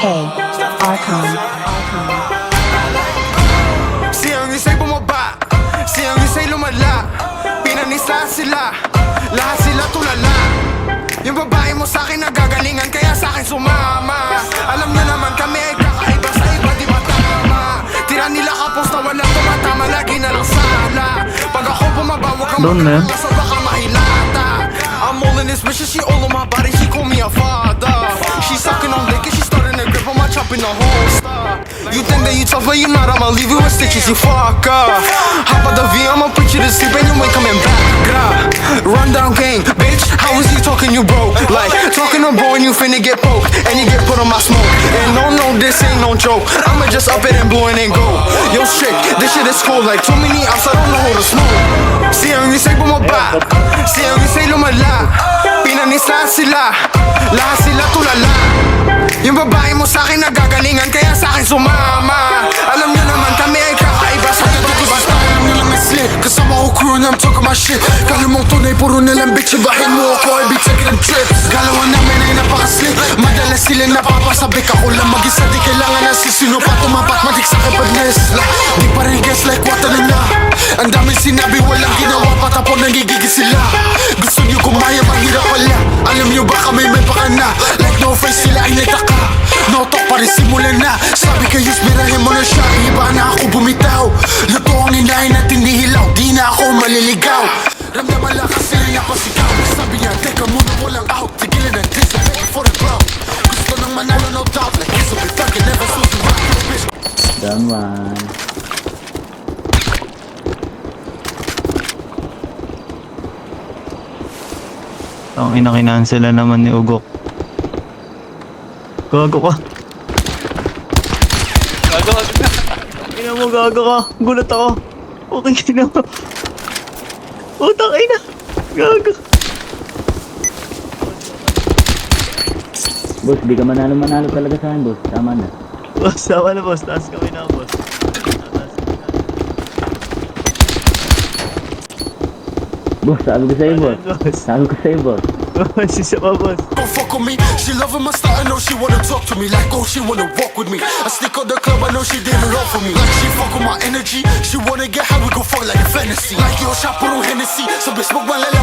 Archon. Siyang isa'y bumaba, siyang isa'y lumala. Pinanisa sila, lahat sila tulala. Yung babae mo sa'kin nagagalingan, kaya sa'kin sumama. Alam niyo naman kami ay kakaiba sa iba, di ba tama? Tira nila kapos na walang tumatama, lagi na lang sala. Pag ako bumaba, huwag kang magkakaso, baka mahilata. I'm all in this bitch, she all on my body, she call me a father. She sucking on dick and she starting to grip on my chop in the holster. You think that you tough, but you not, I'ma leave you with stitches, you fucker. Hop out the V, I'ma put you to sleep and you ain't coming back, girl. Run down gang, bitch, how is you talking, you broke? Like, talking to bro and you finna get poked, and you get put on my smoke. And no, this ain't no joke, I'ma just up it and blow it and go. Yo, shit, this shit is cold, like too many ops, I don't know who to smoke. Siyang isa'y bumaba, siyang isa'y lumala. Pinanisa sila, lahat sila tulala. Yung babae mo sa'kin nagagalingan, kaya sa'kin sumama. Alam niyo naman kami ay kakaiba sa iba, di ba? Alam nyo lang may slit, kasama ko crew and I'm talking my shit. Kala mong tunay, puro nilang bitch, ibahin mo ako, I be taking them trips. Galawan namin ay napakaslit, madalas sila napapasabik. Ako lang mag-isa, di kailangan na sisino pa tumapat, madik sa kapagnes. Di pa rin guess like what na. Ang daming sinabi, walang ginawa, patapon nagigigil sila. Gusto nyo kumaya, mahirap pala. Alam nyo ba kami may pakana? Like no face, sila ay nagtaka. No talk pa rin simulan na. Sabi kayo, spirahin mo na siya. Iba na ako bumitaw. Luto ang inahin at tinihilaw. Di na ako maliligaw. Ramdaman lang kasi rin ako sigaw. Sabi niya, teka muna, walang out. Tigilan ang kiss, I beg for the crowd. Gusto nang manalo, no doubt. Like this will be thuggin', never so to rock your bitch. Daman. Ang ina-cancel naman ni Ugok. Gago ka. Ina mo, gago ka. Gulat ako. Okay na mo. Utang ina. Gago. Boss, di ka manalo talaga sa akin, boss. Tama na. Boss, tama na boss. Taas kami na boss. Boss, sabi ko sa'yo, boss. Sabi ko sa'yo, boss. Sisa pa boss. Don't fuck with me, she loving my style, I know she wanna talk to me. Like oh, she wanna walk with me. I sneak out the club, I know she didn't roll for me. Like she fuck with my energy, she wanna get high, we go fuck like a fantasy. Like yo, shot puro Hennessy, so bitch smoke my lala.